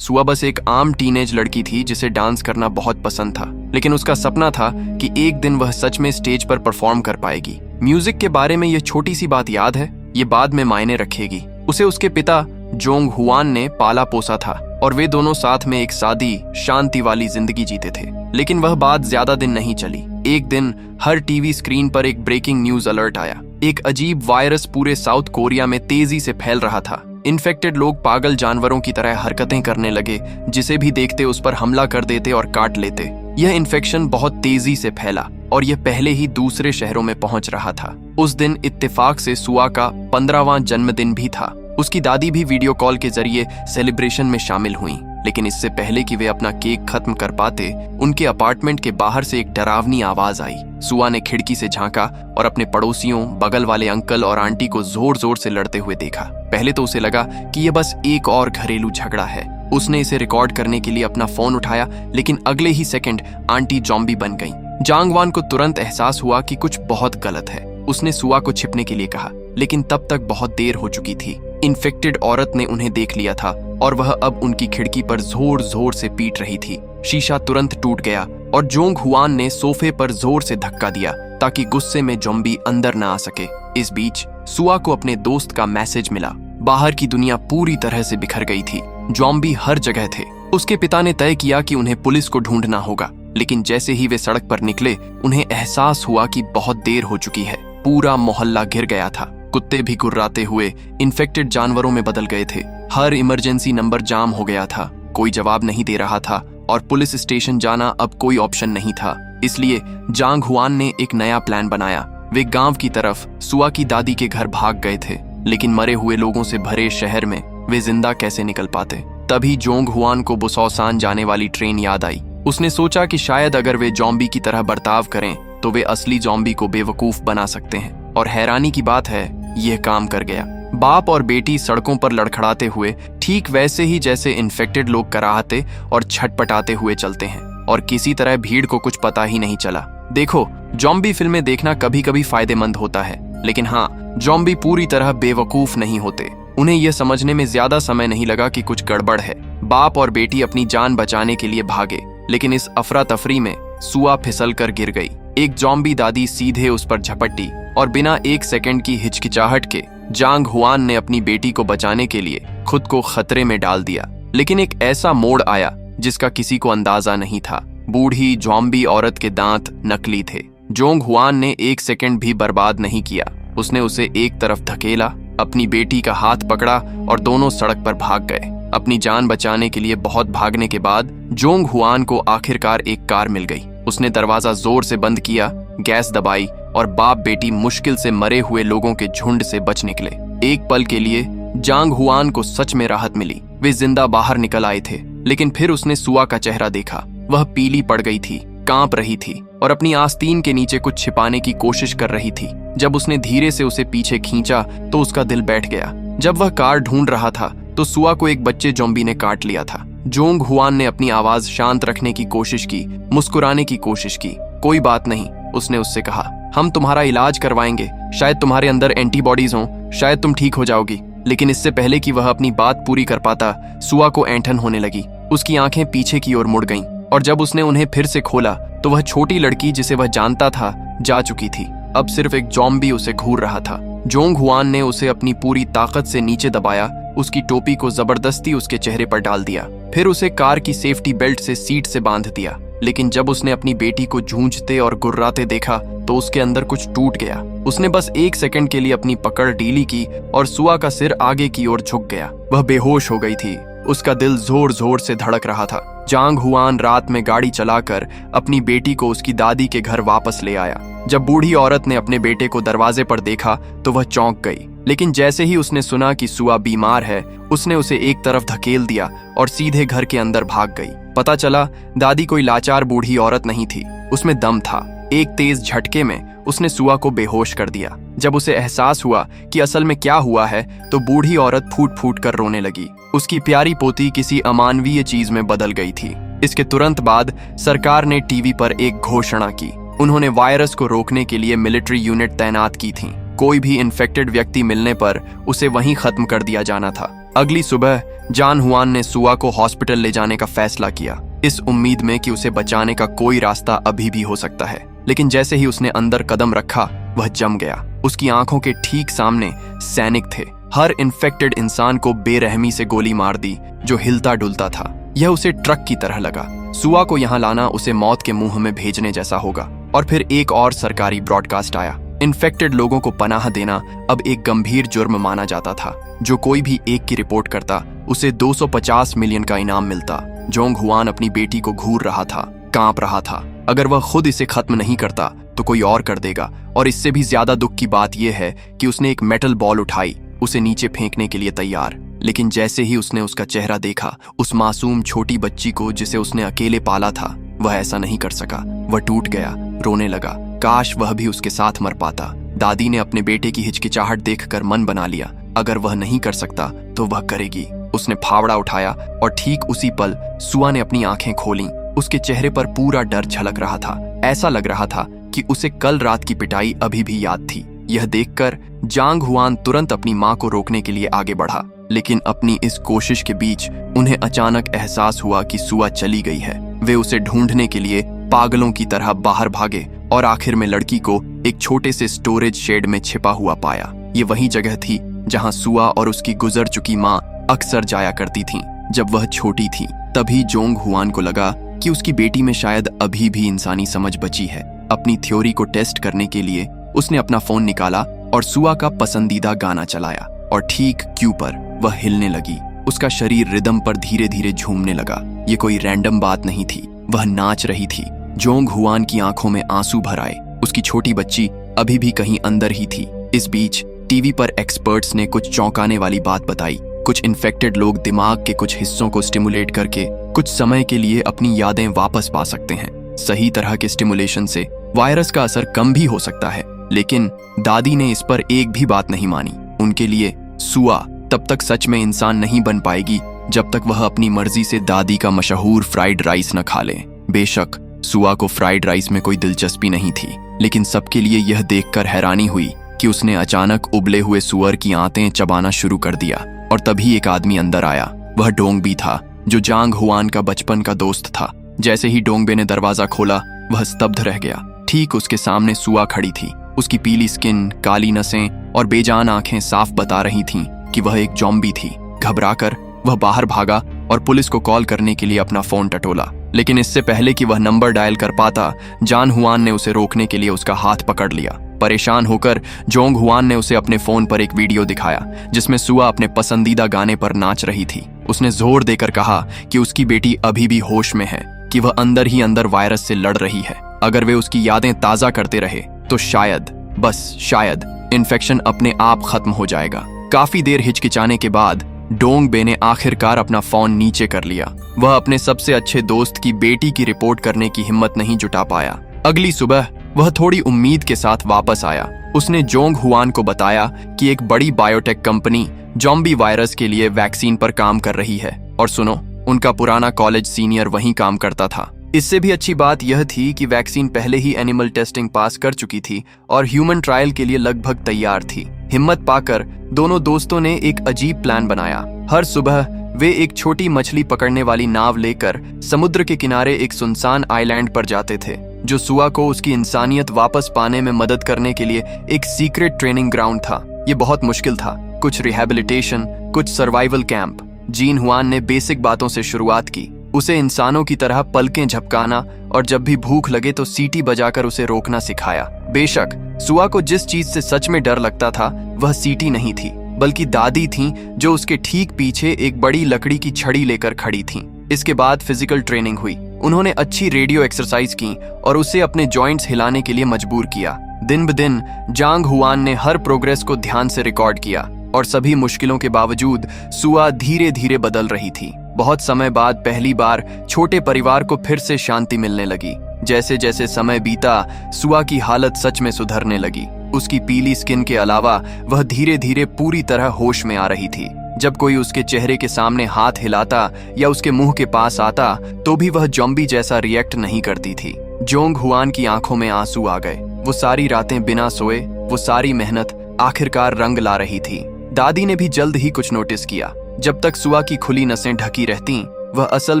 सुआ बस एक आम टीनेज लड़की थी जिसे डांस करना बहुत पसंद था, लेकिन उसका सपना था कि एक दिन वह सच में स्टेज पर परफॉर्म कर पाएगी। म्यूजिक के बारे में यह छोटी सी बात याद है, ये बाद में मायने रखेगी। उसे उसके पिता जोंग हुआन ने पाला पोसा था और वे दोनों साथ में एक सादी शांति वाली जिंदगी जीते थे। लेकिन वह बात ज्यादा दिन नहीं चली। एक दिन हर टीवी स्क्रीन पर एक ब्रेकिंग न्यूज अलर्ट आया। एक अजीब वायरस पूरे साउथ कोरिया में तेजी से फैल रहा था। इन्फेक्टेड लोग पागल जानवरों की तरह हरकतें करने लगे, जिसे भी देखते उस पर हमला कर देते और काट लेते। यह इन्फेक्शन बहुत तेजी से फैला और यह पहले ही दूसरे शहरों में पहुंच रहा था। उस दिन इत्तेफाक से सुआ का 15वां जन्मदिन भी था। उसकी दादी भी वीडियो कॉल के जरिए सेलिब्रेशन में शामिल हुई, लेकिन इससे पहले कि वे अपना केक खत्म कर पाते, उनके अपार्टमेंट के बाहर से एक डरावनी आवाज आई। सुआ ने खिड़की से झांका और अपने पड़ोसियों, बगल वाले अंकल और आंटी को जोर जोर से लड़ते हुए देखा। पहले तो उसे लगा कि यह बस एक और घरेलू झगड़ा है। उसने इसे रिकॉर्ड करने के लिए अपना फोन उठाया, लेकिन अगले ही सेकंड आंटी जॉम्बी बन गई। जांगवान को तुरंत एहसास हुआ कि कुछ बहुत गलत है। उसने सुआ को छिपने के लिए कहा, लेकिन तब तक बहुत देर हो चुकी थी। इन्फेक्टेड औरत ने उन्हें देख लिया था और वह अब उनकी खिड़की पर जोर जोर से पीट रही थी। शीशा तुरंत टूट गया और जोंग हुआन ने सोफे पर जोर से धक्का दिया ताकि गुस्से में जॉम्बी अंदर न आ सके। इस बीच सुआ को अपने दोस्त का मैसेज मिला। बाहर की दुनिया पूरी तरह से बिखर गई थी। जॉम्बी हर जगह थे। उसके पिता ने तय किया कि उन्हें पुलिस को ढूंढना होगा, लेकिन जैसे ही वे सड़क पर निकले, उन्हें एहसास हुआ कि बहुत देर हो चुकी है। पूरा मोहल्ला घिर गया था। कुत्ते भी गुर्राते हुए इन्फेक्टेड जानवरों में बदल गए थे। हर इमरजेंसी नंबर जाम हो गया था। कोई जवाब नहीं दे रहा था और पुलिस स्टेशन जाना अब कोई ऑप्शन नहीं था। इसलिए जांग हुआन ने एक नया प्लान बनाया। वे गांव की तरफ सुआ की दादी के घर भाग गए थे, लेकिन मरे हुए लोगों से भरे शहर में वे जिंदा कैसे निकल पाते। तभी जोंग हुआन को बुसौसान जाने वाली ट्रेन याद आई। उसने सोचा कि शायद अगर वे जॉम्बी की तरह बर्ताव करें तो वे असली जॉम्बी को बेवकूफ बना सकते हैं। और हैरानी की बात है, यह काम कर गया। बाप और बेटी सड़कों पर लड़खड़ाते हुए ठीक वैसे ही जैसे इन्फेक्टेड लोग कराहते और छटपटाते हुए चलते हैं, और किसी तरह भीड़ को कुछ पता ही नहीं चला। देखो, जॉम्बी फिल्में देखना कभी कभी फायदेमंद होता है, लेकिन हाँ, जॉम्बी पूरी तरह बेवकूफ नहीं होते। उन्हें यह समझने में ज्यादा समय नहीं लगा कि कुछ गड़बड़ है। बाप और बेटी अपनी जान बचाने के लिए भागे, लेकिन इस अफरा तफरी में सुआ फिसल कर गिर गई। एक जॉम्बी दादी सीधे उस पर झपटी और बिना एक सेकंड की हिचकिचाहट के जांग हुआन ने अपनी बेटी को बचाने के लिए खुद को खतरे में डाल दिया। लेकिन एक ऐसा मोड़ आया जिसका किसी को अंदाजा नहीं था। बूढ़ी जॉम्बी औरत के दांत नकली थे। जोंग हुआन ने एक सेकंड भी बर्बाद नहीं किया। उसने उसे एक तरफ धकेला, अपनी बेटी का हाथ पकड़ा और दोनों सड़क पर भाग गए। अपनी जान बचाने के लिए बहुत भागने के बाद जोंग हुआन को आखिरकार एक कार मिल गई। उसने दरवाजा जोर से बंद किया, गैस दबाई और बाप बेटी मुश्किल से मरे हुए लोगों के झुंड से बच निकले। एक पल के लिए जांग हुआन को सच में राहत मिली। वे जिंदा बाहर निकल आए थे, लेकिन फिर उसने सुआ का चेहरा देखा। वह पीली पड़ गई थी, कांप रही थी और अपनी आस्तीन के नीचे कुछ छिपाने की कोशिश कर रही थी। जब उसने धीरे से उसे पीछे खींचा तो उसका दिल बैठ गया। जब वह कार ढूंढ रहा था तो सुआ को एक बच्चे जॉम्बी ने काट लिया था। जोंग हुआन ने अपनी आवाज शांत रखने की कोशिश की, मुस्कुराने की कोशिश की। कोई बात नहीं, उसने उससे कहा, हम तुम्हारा इलाज करवाएंगे। शायद तुम्हारे अंदर एंटीबॉडीज हों, शायद तुम ठीक हो जाओगी। लेकिन इससे पहले कि वह अपनी बात पूरी कर पाता, सुआ को ऐंठन होने लगी। उसकी आंखें पीछे की ओर मुड़ गईं और जब उसने उन्हें फिर से खोला तो वह छोटी लड़की जिसे वह जानता था जा चुकी थी। अब सिर्फ एक जॉम्बी उसे घूर रहा था। जोंग हुआन ने उसे अपनी पूरी ताकत से नीचे दबाया, उसकी टोपी को जबरदस्ती उसके चेहरे पर डाल दिया, फिर उसे कार की सेफ्टी बेल्ट से सीट से बांध दिया। लेकिन जब उसने अपनी बेटी को जूझते और गुर्राते देखा तो उसके अंदर कुछ टूट गया। उसने बस एक सेकंड के लिए अपनी पकड़ ढीली की और सुआ का सिर आगे की ओर झुक गया। वह बेहोश हो गई थी। उसका दिल जोर जोर से धड़क रहा था। जांग हुआन रात में गाड़ी चलाकर अपनी बेटी को उसकी दादी के घर वापस ले आया। जब बूढ़ी औरत ने अपने बेटे को दरवाजे पर देखा तो वह चौंक गई, लेकिन जैसे ही उसने सुना कि सुआ बीमार है, उसने उसे एक तरफ धकेल दिया और सीधे घर के अंदर भाग गई। पता चला दादी कोई लाचार बूढ़ी औरत नहीं थी, उसमें दम था। एक तेज झटके में उसने सुआ को बेहोश कर दिया। जब उसे एहसास हुआ कि असल में क्या हुआ है तो बूढ़ी औरत फूट फूट कर रोने लगी। उसकी प्यारी पोती किसी अमानवीय चीज में बदल गई थी। इसके तुरंत बाद सरकार ने टीवी पर एक घोषणा की। उन्होंने वायरस को रोकने के लिए मिलिट्री यूनिट तैनात की थी। कोई भी इन्फेक्टेड व्यक्ति मिलने पर उसे वहीं खत्म कर दिया जाना था। अगली सुबह जान हुआन ने सुआ को हॉस्पिटल ले जाने का फैसला किया, इस उम्मीद में कि उसे बचाने का कोई रास्ता अभी भी हो सकता है। लेकिन जैसे ही उसने अंदर कदम रखा, वह जम गया। उसकी आंखों के ठीक सामने सैनिक थे। हर इन्फेक्टेड इंसान को बेरहमी से गोली मार दी जो हिलता डुलता था। यह उसे ट्रक की तरह लगा। सुआ को यहाँ लाना उसे मौत के मुंह में भेजने जैसा होगा। और फिर एक और सरकारी ब्रॉडकास्ट आया। इन्फेक्टेड लोगों को पनाह देना अब एक गंभीर जुर्म माना जाता था। जो कोई भी एक की रिपोर्ट करता, उसे 250 मिलियन का इनाम मिलता। जोंग हुआन अपनी बेटी को घूर रहा था, कांप रहा था। अगर वह खुद इसे खत्म नहीं करता तो कोई और कर देगा। और इससे भी ज्यादा दुख की बात यह है कि उसने एक मेटल बॉल उठाई, उसे नीचे फेंकने के लिए तैयार। लेकिन जैसे ही उसने उसका चेहरा देखा, उस मासूम छोटी बच्ची को जिसे उसने अकेले पाला था, वह ऐसा नहीं कर सका। वह टूट गया, रोने लगा। काश वह भी उसके साथ मर पाता। दादी ने अपने बेटे की हिचकिचाहट देखकर मन बना लिया, अगर वह नहीं कर सकता तो वह करेगी। उसने फावड़ा उठाया और ठीक उसी पल सुआ ने अपनी आंखें खोलीं। उसके चेहरे पर पूरा डर झलक रहा था। ऐसा लग रहा था कि उसे कल रात की पिटाई अभी भी याद थी। यह देखकर जांग हुआन तुरंत अपनी मां को रोकने के लिए आगे बढ़ा। लेकिन अपनी इस कोशिश के बीच उन्हें अचानक एहसास हुआ कि सुआ चली गई है। वे उसे ढूंढने के लिए पागलों की तरह बाहर भागे और आखिर में लड़की को एक छोटे से स्टोरेज शेड में छिपा हुआ पाया। ये वही जगह थी जहां सुआ और उसकी गुजर चुकी मां अक्सर जाया करती थीं जब वह छोटी थी। तभी जोंग हुआन को लगा कि उसकी बेटी में शायद अभी भी इंसानी समझ बची है। अपनी थ्योरी को टेस्ट करने के लिए उसने अपना फोन निकाला और सुआ का पसंदीदा गाना चलाया। और ठीक क्यू पर वह हिलने लगी। उसका शरीर रिदम पर धीरे धीरे झूमने लगा। ये कोई रैंडम बात नहीं थी, वह नाच रही थी। जोंग हुआन की आंखों में आंसू भर आए। उसकी छोटी बच्ची अभी भी कहीं अंदर ही थी। इस बीच टीवी पर एक्सपर्ट्स ने कुछ चौंकाने वाली बात बताई। कुछ इन्फेक्टेड लोग दिमाग के कुछ हिस्सों को स्टिमुलेट करके कुछ समय के लिए अपनी यादें वापस पा सकते हैं। सही तरह के स्टिमुलेशन से वायरस का असर कम भी हो सकता है। लेकिन दादी ने इस पर एक भी बात नहीं मानी। उनके लिए सुआ तब तक सच में इंसान नहीं बन पाएगी जब तक वह अपनी मर्जी से दादी का मशहूर फ्राइड राइस न खा ले। बेशक सुआ को फ्राइड राइस में कोई दिलचस्पी नहीं थी, लेकिन सबके लिए यह देखकर हैरानी हुई कि उसने अचानक उबले हुए सुअर की आंतें चबाना शुरू कर दिया। और तभी एक आदमी अंदर आया। वह डोंगबी था, जो जांग हुआन का बचपन का दोस्त था। जैसे ही डोंगबे ने दरवाजा खोला, वह स्तब्ध रह गया। ठीक उसके सामने सुआ खड़ी थी। उसकी पीली स्किन, काली नसें और बेजान आंखें साफ बता रही थीं कि वह एक ज़ॉम्बी थी। घबराकर वह बाहर भागा और पुलिस को कॉल करने के लिए अपना फोन टटोला। लेकिन इससे पहले कि वह नंबर डायल कर पाता, जान हुआन ने उसे रोकने के लिए उसका हाथ पकड़ लिया। परेशान होकर जोंग हुआन ने उसे अपने फोन पर एक वीडियो दिखाया जिसमें सुआ अपने पसंदीदा गाने पर नाच रही थी। उसने जोर देकर कहा कि उसकी बेटी अभी भी होश में है, कि वह अंदर ही अंदर वायरस से लड़ रही है। अगर वे उसकी यादें ताज़ा करते रहे तो शायद, बस शायद, इन्फेक्शन अपने आप खत्म हो जाएगा। काफी देर हिचकिचाने के बाद डोंगबे ने आखिरकार अपना फोन नीचे कर लिया। वह अपने सबसे अच्छे दोस्त की बेटी की रिपोर्ट करने की हिम्मत नहीं जुटा पाया। अगली सुबह वह थोड़ी उम्मीद के साथ वापस आया। उसने जोंग हुआन को बताया कि एक बड़ी बायोटेक कंपनी ज़ॉम्बी वायरस के लिए वैक्सीन पर काम कर रही है। और सुनो, उनका पुराना कॉलेज सीनियर वहीं काम करता था। इससे भी अच्छी बात यह थी कि वैक्सीन पहले ही एनिमल टेस्टिंग पास कर चुकी थी और ह्यूमन ट्रायल के लिए लगभग तैयार थी। हिम्मत पाकर दोनों दोस्तों ने एक अजीब प्लान बनाया। हर सुबह वे एक छोटी मछली पकड़ने वाली नाव लेकर समुद्र के किनारे एक सुनसान आइलैंड पर जाते थे, जो सुआ को उसकी इंसानियत वापस पाने में मदद करने के लिए एक सीक्रेट ट्रेनिंग ग्राउंड था। ये बहुत मुश्किल था, कुछ रिहैबिलिटेशन, कुछ सर्वाइवल कैंप। जीन हुआन ने बेसिक बातों से शुरुआत की। उसे इंसानों की तरह पलकें झपकाना और जब भी भूख लगे तो सीटी बजाकर उसे रोकना सिखाया। बेशक सुआ को जिस चीज से सच में डर लगता था वह सीटी नहीं थी, बल्कि दादी थीं जो उसके ठीक पीछे एक बड़ी लकड़ी की छड़ी लेकर खड़ी थीं। इसके बाद फिजिकल ट्रेनिंग हुई। उन्होंने अच्छी रेडियो एक्सरसाइज की और उसे अपने जॉइंट्स हिलाने के लिए मजबूर किया। दिन ब दिन जांग हुआन ने हर प्रोग्रेस को ध्यान से रिकॉर्ड किया और सभी मुश्किलों के बावजूद सुआ धीरे धीरे बदल रही थी। बहुत समय बाद पहली बार छोटे परिवार को फिर से शांति मिलने लगी। जैसे जैसे समय बीता, सुआ की हालत सच में सुधरने लगी। उसकी पीली स्किन के अलावा वह धीरे धीरे पूरी तरह होश में आ रही थी। जब कोई उसके चेहरे के सामने हाथ हिलाता या उसके मुंह के पास आता तो भी वह ज़ॉम्बी जैसा रिएक्ट नहीं करती थी। जोंग हुआन की आंखों में आंसू आ गए। वो सारी रातें बिना सोए, वो सारी मेहनत आखिरकार रंग ला रही थी। दादी ने भी जल्द ही कुछ नोटिस किया। जब तक सुआ की खुली नसें ढकी रहती, वह असल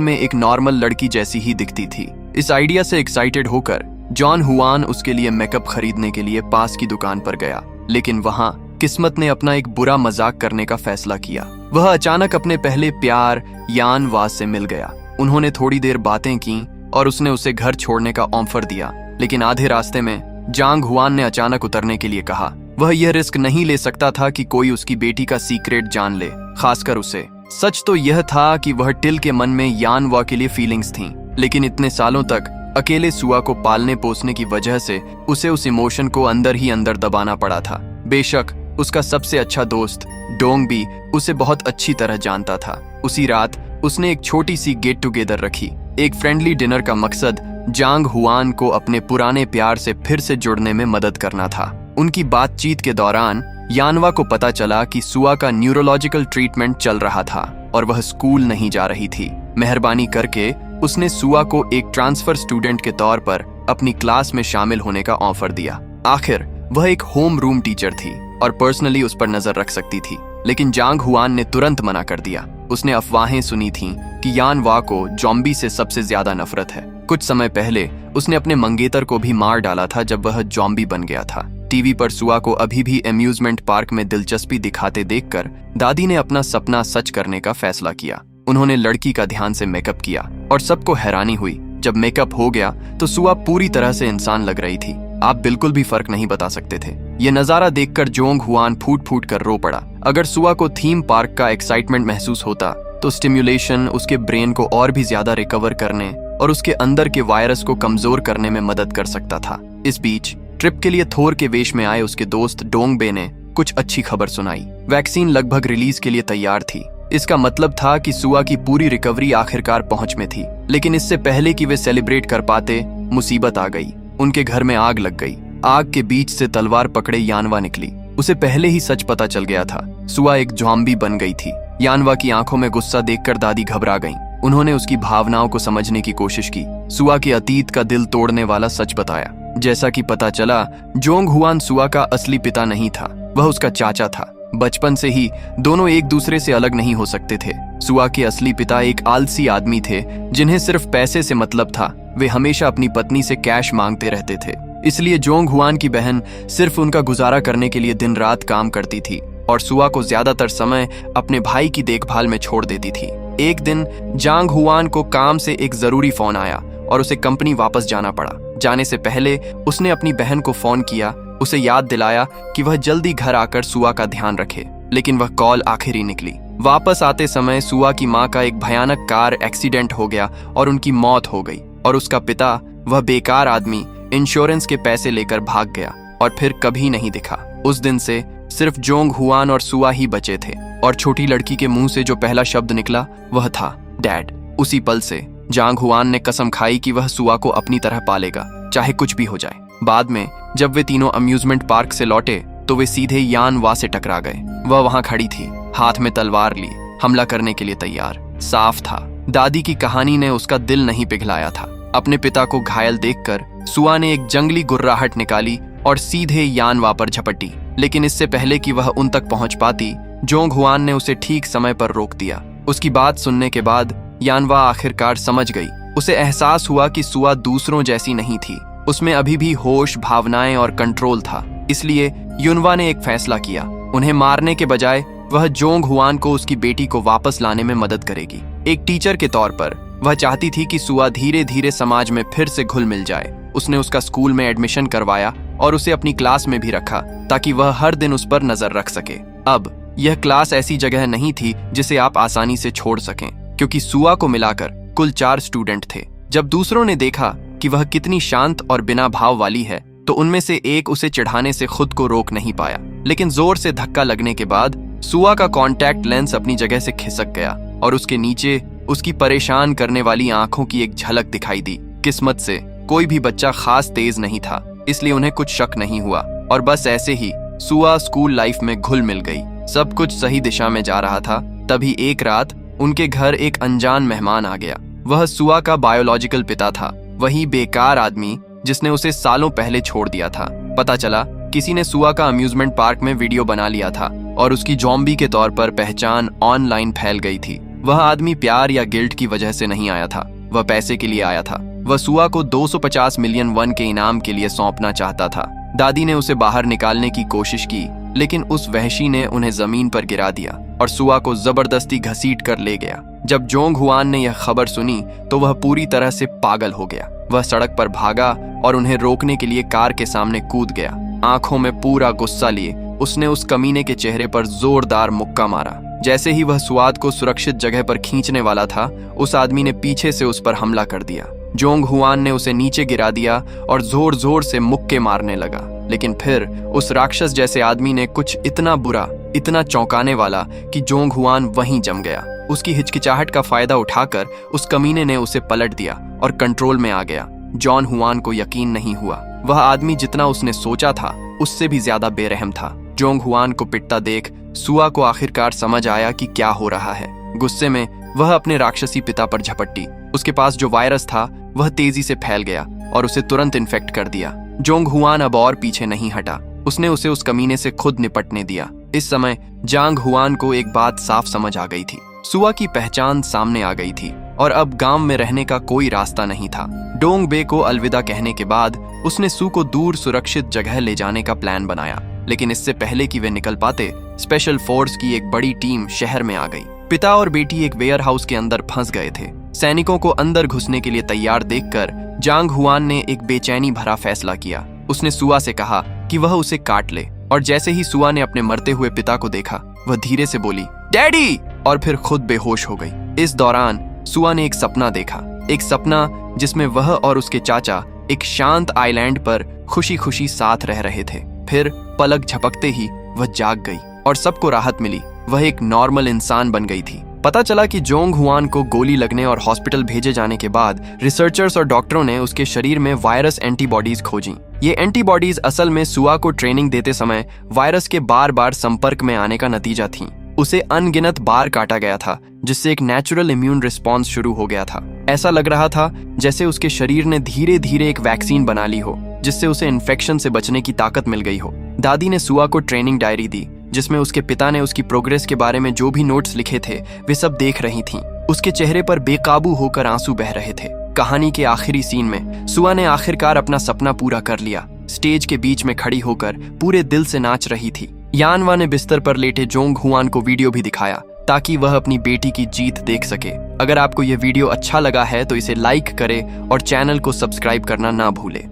में एक नॉर्मल लड़की जैसी ही दिखती थी। इस आइडिया से एक्साइटेड होकर जॉन हुआन उसके लिए मेकअप खरीदने के लिए पास की दुकान पर गया, लेकिन वहां किस्मत ने अपना एक बुरा मजाक करने का फैसला किया। वह अचानक अपने पहले प्यार यान वा से मिल गया। उन्होंने थोड़ी देर बातें की और उसने उसे घर छोड़ने का ऑफर दिया, लेकिन आधे रास्ते में जांग हुआन ने अचानक उतरने के लिए कहा। वह यह रिस्क नहीं ले सकता था कि कोई उसकी बेटी का सीक्रेट जान ले, खासकर उसे। सच तो यह था कि वह टिल के मन में यान वा के लिए फीलिंग्स थीं, लेकिन इतने सालों तक अकेले सुआ को पालने पोसने की वजह से उसे उस इमोशन को अंदर ही अंदर दबाना पड़ा था। बेशक उसका सबसे अच्छा दोस्त डोंग भी उसे बहुत अच्छी तरह जानता था। उसी रात उसने एक छोटी सी गेट टुगेदर रखी। एक फ्रेंडली डिनर का मकसद जांग हुआन को अपने पुराने प्यार से फिर से जुड़ने में मदद करना था। उनकी बातचीत के दौरान यानवा को पता चला कि सुआ का न्यूरोलॉजिकल ट्रीटमेंट चल रहा था और वह स्कूल नहीं जा रही थी। मेहरबानी करके उसने सुआ को एक ट्रांसफर स्टूडेंट के तौर पर अपनी क्लास में शामिल होने का ऑफर दिया। आखिर वह एक होम रूम टीचर थी और पर्सनली उस पर नजर रख सकती थी, लेकिन जांग हुआन ने तुरंत मना कर दिया। उसने अफवाहें सुनी थीं कि यान वा को जॉम्बी से सबसे ज्यादा नफरत है। कुछ समय पहले उसने अपने मंगेतर को भी मार डाला था जब वह जॉम्बी बन गया था। टीवी पर सुआ को अभी भी एम्यूजमेंट पार्क में दिलचस्पी दिखाते देखकर दादी ने अपना सपना सच करने का फैसला किया। उन्होंने लड़की का ध्यान से मेकअप किया और सबको हैरानी हुई। जब मेकअप हो गया तो सुआ पूरी तरह से इंसान लग रही थी। आप बिल्कुल भी फर्क नहीं बता सकते थे। ये नजारा देखकर जोंग हुआन फूट फूट कर रो पड़ा। अगर सुआ को थीम पार्क का एक्साइटमेंट महसूस होता तो स्टिम्युलेशन उसके ब्रेन को और भी ज्यादा रिकवर करने और उसके अंदर के वायरस को कमजोर करने में मदद कर सकता था। इस बीच ट्रिप के लिए थोर के वेश में आए उसके दोस्त डोंग बे ने कुछ अच्छी खबर सुनाई। वैक्सीन लगभग रिलीज के लिए तैयार थी। इसका मतलब था कि सुआ की पूरी रिकवरी आखिरकार पहुंच में थी। लेकिन इससे पहले कि वे सेलिब्रेट कर पाते, मुसीबत आ गई। उनके घर में आग लग गई। आग के बीच से तलवार पकड़े यानवा निकली। उसे पहले ही सच पता चल गया था। सुआ एक ज़ॉम्बी बन गई थी। यानवा की आंखों में गुस्सा देखकर दादी घबरा गईं। उन्होंने उसकी भावनाओं को समझने की कोशिश की। सुआ के अतीत का दिल तोड़ने वाला सच बताया। जैसा कि पता चला, जोंग हुआन सुआ का असली पिता नहीं था, वह उसका चाचा था। बचपन से ही दोनों एक दूसरे से अलग नहीं हो सकते थे। सुआ के असली पिता एक आलसी आदमी थे जिन्हें सिर्फ पैसे से मतलब था। वे हमेशा अपनी पत्नी से कैश मांगते रहते थे। इसलिए जोंग हुआन की बहन सिर्फ उनका गुजारा करने के लिए दिन रात काम करती थी और सुआ को ज्यादातर समय अपने भाई की देखभाल में छोड़ देती थी। एक दिन जांग हुआन को काम से एक जरूरी फोन आया और उसे कंपनी वापस जाना पड़ा। जाने से पहले उसने अपनी बहन को फोन किया, उसे याद दिलाया कि वह जल्दी घर आकर सुआ का ध्यान रखे, लेकिन वह कॉल आखिर ही निकली। वापस आते समय सुआ की माँ का एक भयानक कार एक्सीडेंट हो गया और उनकी मौत हो गई और उसका पिता, वह बेकार आदमी, इंश्योरेंस के पैसे लेकर भाग गया और फिर कभी नहीं दिखा। उस दिन से सिर्फ जोंग हुआन और सुआ ही बचे थे और छोटी लड़की के मुंह से जो पहला शब्द निकला वह था डैड। उसी पल से जांग हुआन ने कसम खाई कि वह सुआ को अपनी तरह पालेगा, चाहे कुछ भी हो जाए। बाद में जब वे तीनों अम्यूजमेंट पार्क से लौटे तो वे सीधे यान वा से टकरा गए। वह वहां खड़ी थी, हाथ में तलवार ली, हमला करने के लिए तैयार। साफ था, दादी की कहानी ने उसका दिल नहीं पिघलाया था। अपने पिता को घायल देखकर सुआ ने एक जंगली गुर्राहट निकाली और सीधे यानवा पर झपटी। लेकिन इससे पहले कि वह उन तक पहुंच पाती, जोंग हुआन ने उसे ठीक समय पर रोक दिया। उसकी बात सुनने के बाद यानवा आखिरकार समझ गई। उसे एहसास हुआ कि सुआ दूसरों जैसी नहीं थी। उसमें अभी भी होश, भावनाएं और कंट्रोल था। इसलिए युनवा ने एक फैसला किया। उन्हें मारने के बजाय वह जोंग हुआन को उसकी बेटी को वापस लाने में मदद करेगी। एक टीचर के तौर पर वह चाहती थी कि सुआ धीरे धीरे समाज में फिर से घुल मिल जाए। उसने उसका स्कूल में एडमिशन करवाया और उसे अपनी क्लास में भी रखा ताकि वह हर दिन उस पर नजर रख सके। अब यह क्लास ऐसी जगह नहीं थी जिसे आप आसानी से छोड़ सकें, क्योंकि सुआ को मिलाकर कुल 4 स्टूडेंट थे। जब दूसरों ने देखा कि वह कितनी शांत और बिना भाव वाली है तो उनमें से एक उसे चिढ़ाने से खुद को रोक नहीं पाया। लेकिन जोर से धक्का लगने के बाद सुआ का कॉन्टैक्ट लेंस अपनी जगह से खिसक गया और उसके नीचे उसकी परेशान करने वाली आंखों की एक झलक दिखाई दी। किस्मत से कोई भी बच्चा खास तेज नहीं था, इसलिए उन्हें कुछ शक नहीं हुआ और बस ऐसे ही सुआ स्कूल लाइफ में घुल मिल गई। सब कुछ सही दिशा में जा रहा था। तभी एक रात उनके घर एक अनजान मेहमान आ गया। वह सुआ का बायोलॉजिकल पिता था, वही बेकार आदमी जिसने उसे सालों पहले छोड़ दिया था। पता चला किसी ने सुआ का अम्यूजमेंट पार्क में वीडियो बना लिया था और उसकी जॉम्बी के तौर पर पहचान ऑनलाइन फैल गई थी। वह आदमी प्यार या गिल्ट की वजह से नहीं आया था, वह पैसे के लिए आया था। वह सुआ को 250 मिलियन वन के इनाम के लिए सौंपना चाहता था। दादी ने उसे बाहर निकालने की कोशिश की, लेकिन उस वहशी ने उन्हें जमीन पर गिरा दिया और सुआ को जबरदस्ती घसीट कर ले गया। जब जोंग हुआन ने यह खबर सुनी तो वह पूरी तरह से पागल हो गया। वह सड़क पर भागा और उन्हें रोकने के लिए कार के सामने कूद गया। आंखों में पूरा गुस्सा लिए उसने उस कमीने के चेहरे पर जोरदार मुक्का मारा। जैसे ही वह सुआद को सुरक्षित जगह पर खींचने वाला था, उस आदमी ने पीछे से उस पर हमला कर दिया। जोंग हुआन ने उसे नीचे गिरा दिया और जोर जोर से मुक्के मारने लगा, लेकिन फिर उस राक्षस जैसे आदमी ने कुछ इतना बुरा, इतना चौंकाने वाला कि जोंग हुआन वहीं जम गया। उसकी हिचकिचाहट का फायदा उठाकर उस कमीने ने उसे पलट दिया और कंट्रोल में आ गया। जॉन हुआन को यकीन नहीं हुआ। वह आदमी जितना उसने सोचा था उससे भी ज्यादा बेरहम था। जोंग हुआन को पिटता देख सुआ को आखिरकार समझ आया कि क्या हो रहा है। गुस्से में वह अपने राक्षसी पिता पर झपटी। उसके पास जो वायरस था वह तेजी से फैल गया और उसे तुरंत इन्फेक्ट कर दिया। जोंग हुआन अब और पीछे नहीं हटा। उसने उसे उस कमीने से खुद निपटने दिया। इस समय जांग हुआन को एक बात साफ समझ आ गई थी। सुआ की पहचान सामने आ गई थी और अब गांव में रहने का कोई रास्ता नहीं था। डोंग बे को अलविदा कहने के बाद उसने सू को दूर सुरक्षित जगह ले जाने का प्लान बनाया, लेकिन इससे पहले कि वे निकल पाते, स्पेशल फोर्स की एक बड़ी टीम शहर में आ गई। पिता और बेटी एक वेयर हाउस के अंदर फंस गए थे। सैनिकों को अंदर घुसने के लिए तैयार देखकर जांग हुआन ने एक बेचैनी भरा फैसला किया। उसने सुआ से कहा कि वह उसे काट ले, और जैसे ही सुआ ने अपने मरते हुए पिता को देखा, वह धीरे से बोली, डैडी, और फिर खुद बेहोश हो गई। इस दौरान सुआ ने एक सपना देखा, एक सपना जिसमें वह और उसके चाचा एक शांत आइलैंड पर खुशी खुशी साथ रह रहे थे। फिर पलक झपकते ही वह जाग गई और सबको राहत मिली। वह एक नॉर्मल इंसान बन गई थी। पता चला कि जोंग हुआन को गोली लगने और हॉस्पिटल भेजे जाने के बाद रिसर्चर्स और डॉक्टरों ने उसके शरीर में वायरस एंटीबॉडीज खोजी। ये एंटीबॉडीज असल में सुआ को ट्रेनिंग देते समय वायरस के बार बार संपर्क में आने का नतीजा थी। उसे अनगिनत बार काटा गया था, जिससे एक नेचुरल इम्यून रिस्पॉन्स शुरू हो गया था। ऐसा लग रहा था जैसे उसके शरीर ने धीरे धीरे एक वैक्सीन बना ली हो, जिससे उसे इन्फेक्शन से बचने की ताकत मिल गई हो। दादी ने सुआ को ट्रेनिंग डायरी दी, जिसमें उसके पिता ने उसकी प्रोग्रेस के बारे में जो भी नोट्स लिखे थे वे सब देख रही थीं। उसके चेहरे पर बेकाबू होकर आंसू बह रहे थे। कहानी के आखिरी सीन में सुआ ने आखिरकार अपना सपना पूरा कर लिया। स्टेज के बीच में खड़ी होकर पूरे दिल से नाच रही थी। यानवा ने बिस्तर पर लेटे जोंग हुआन को वीडियो भी दिखाया ताकि वह अपनी बेटी की जीत देख सके। अगर आपको यह वीडियो अच्छा लगा है तो इसे लाइक करें और चैनल को सब्सक्राइब करना ना भूलें।